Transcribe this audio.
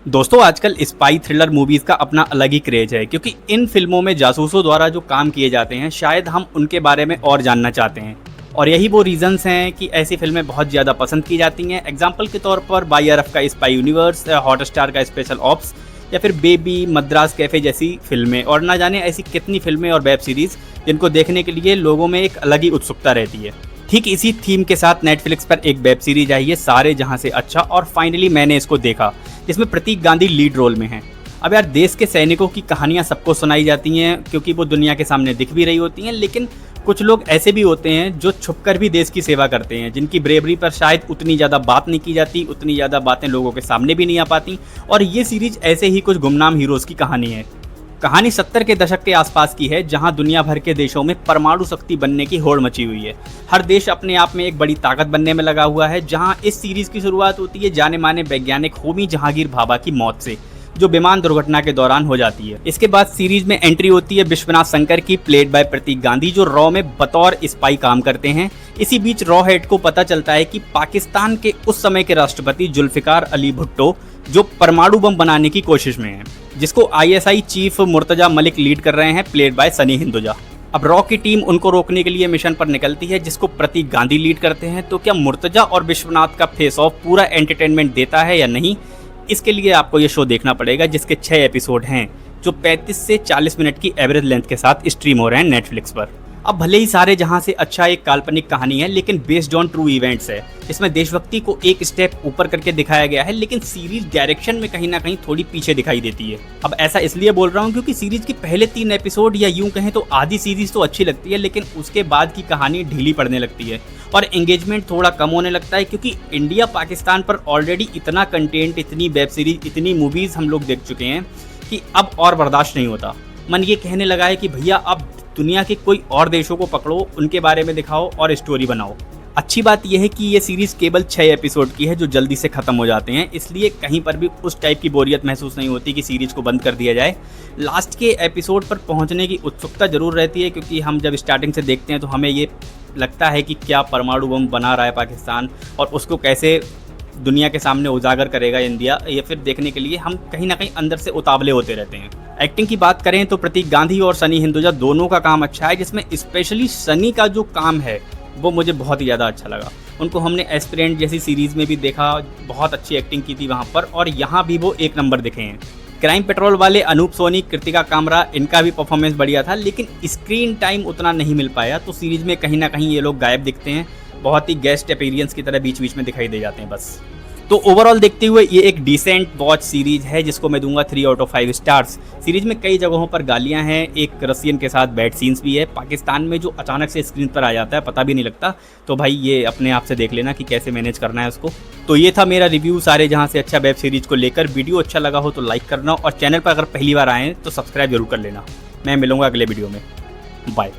दोस्तों आजकल spy thriller movies का अपना अलग ही क्रेज है क्योंकि इन फिल्मों में जासूसों द्वारा जो काम किए जाते हैं शायद हम उनके बारे में और जानना चाहते हैं और यही वो रीजंस हैं कि ऐसी फिल्में बहुत ज़्यादा पसंद की जाती हैं। एग्जांपल के तौर पर YRF का स्पाई यूनिवर्स, हॉटस्टार का स्पेशल ऑप्स या फिर बेबी, मद्रास कैफे जैसी फिल्में और ना जाने ऐसी कितनी फिल्में और वेब सीरीज़ जिनको देखने के लिए लोगों में एक अलग ही उत्सुकता रहती है। ठीक इसी थीम के साथ नेटफ्लिक्स पर एक वेब सीरीज आई है सारे जहां से अच्छा, और फाइनली मैंने इसको देखा जिसमें प्रतीक गांधी लीड रोल में हैं। अब यार देश के सैनिकों की कहानियां सबको सुनाई जाती हैं क्योंकि वो दुनिया के सामने दिख भी रही होती हैं, लेकिन कुछ लोग ऐसे भी होते हैं जो छुपकर भी देश की सेवा करते हैं, जिनकी ब्रेवरी पर शायद उतनी ज़्यादा बात नहीं की जाती, उतनी ज़्यादा बातें लोगों के सामने भी नहीं आ पाती। और ये सीरीज ऐसे ही कुछ गुमनाम हीरोज़ की कहानी है। कहानी 70 के दशक के आसपास की है जहां दुनिया भर के देशों में परमाणु शक्ति बनने की होड़ मची हुई है। हर देश अपने आप में एक बड़ी ताकत बनने में लगा हुआ है। जहां इस सीरीज की शुरुआत होती है जाने माने वैज्ञानिक होमी जहांगीर भाभा की मौत से, जो विमान दुर्घटना के दौरान हो जाती है। इसके बाद सीरीज में एंट्री होती है विश्वनाथ शंकर की, प्लेड बाय प्रतीक गांधी, जो रॉ में बतौर स्पाई काम करते हैं। इसी बीच रॉ हेड को पता चलता है कि पाकिस्तान के उस समय के राष्ट्रपति जुल्फिकार अली भुट्टो जो परमाणु बम बनाने की कोशिश में है, जिसको ISI chief Murtaza Malik lead कर रहे हैं, प्लेड बाय सनी हिंदुजा। अब रॉ की टीम उनको रोकने के लिए मिशन पर निकलती है जिसको प्रतीक गांधी लीड करते हैं। तो क्या मुर्तजा और विश्वनाथ का फेस ऑफ पूरा एंटरटेनमेंट देता है या नहीं, इसके लिए आपको ये शो देखना पड़ेगा, जिसके 6 एपिसोड हैं जो 35 से 40 मिनट की एवरेज लेंथ के साथ स्ट्रीम हो रहे हैं नेटफ्लिक्स पर। अब भले ही सारे जहां से अच्छा एक काल्पनिक कहानी है, लेकिन बेस्ड ऑन ट्रू इवेंट्स है। इसमें देशभक्ति को एक स्टेप ऊपर करके दिखाया गया है, लेकिन सीरीज डायरेक्शन में कहीं ना कहीं थोड़ी पीछे दिखाई देती है। अब ऐसा इसलिए बोल रहा हूँ क्योंकि सीरीज के पहले 3 एपिसोड या यूं कहें तो आधी सीरीज तो अच्छी लगती है, लेकिन उसके बाद की कहानी ढीली पड़ने लगती है और एंगेजमेंट थोड़ा कम होने लगता है, क्योंकि इंडिया पाकिस्तान पर ऑलरेडी इतना कंटेंट, इतनी वेब सीरीज, इतनी मूवीज हम लोग देख चुके हैं कि अब और बर्दाश्त नहीं होता। मन ये कहने लगा है कि भैया अब दुनिया के कोई और देशों को पकड़ो, उनके बारे में दिखाओ और स्टोरी बनाओ। अच्छी बात यह है कि ये सीरीज केवल 6 एपिसोड की है जो जल्दी से खत्म हो जाते हैं, इसलिए कहीं पर भी उस टाइप की बोरियत महसूस नहीं होती कि सीरीज को बंद कर दिया जाए। लास्ट के एपिसोड पर पहुंचने की उत्सुकता जरूर रहती है, क्योंकि हम जब स्टार्टिंग से देखते हैं तो हमें ये लगता है कि क्या परमाणु बम बना रहा है पाकिस्तान और उसको कैसे दुनिया के सामने उजागर करेगा इंडिया, या फिर देखने के लिए हम कहीं ना कहीं अंदर से उतावले होते रहते हैं। एक्टिंग की बात करें तो प्रतीक गांधी और सनी हिंदुजा दोनों का काम अच्छा है, जिसमें स्पेशली सनी का जो काम है वो मुझे बहुत ही ज़्यादा अच्छा लगा। उनको हमने एस्पिरेंट जैसी सीरीज़ में भी देखा, बहुत अच्छी एक्टिंग की थी वहाँ पर, और यहाँ भी वो एक नंबर दिखे हैं। क्राइम पेट्रोल वाले अनूप सोनी, कृतिका कामरा, इनका भी परफॉर्मेंस बढ़िया था, लेकिन स्क्रीन टाइम उतना नहीं मिल पाया, तो सीरीज़ में कहीं ना कहीं ये लोग गायब दिखते हैं, बहुत ही गेस्ट अपीयरेंस की तरह बीच बीच में दिखाई दे जाते हैं बस। तो ओवरऑल देखते हुए ये एक डिसेंट वॉच सीरीज है जिसको मैं दूंगा 3 आउट ऑफ 5 स्टार्स। सीरीज में कई जगहों पर गालियां हैं, एक रसियन के साथ बैड सीन्स भी है, पाकिस्तान में जो अचानक से स्क्रीन पर आ जाता है पता भी नहीं लगता, तो भाई ये अपने आप से देख लेना कि कैसे मैनेज करना है उसको। तो ये था मेरा रिव्यू सारे जहां से अच्छा वेब सीरीज को लेकर। वीडियो अच्छा लगा हो तो लाइक करना और चैनल पर अगर पहली बार आए तो सब्सक्राइब जरूर कर लेना। मैं मिलूंगा अगले वीडियो में, बाय।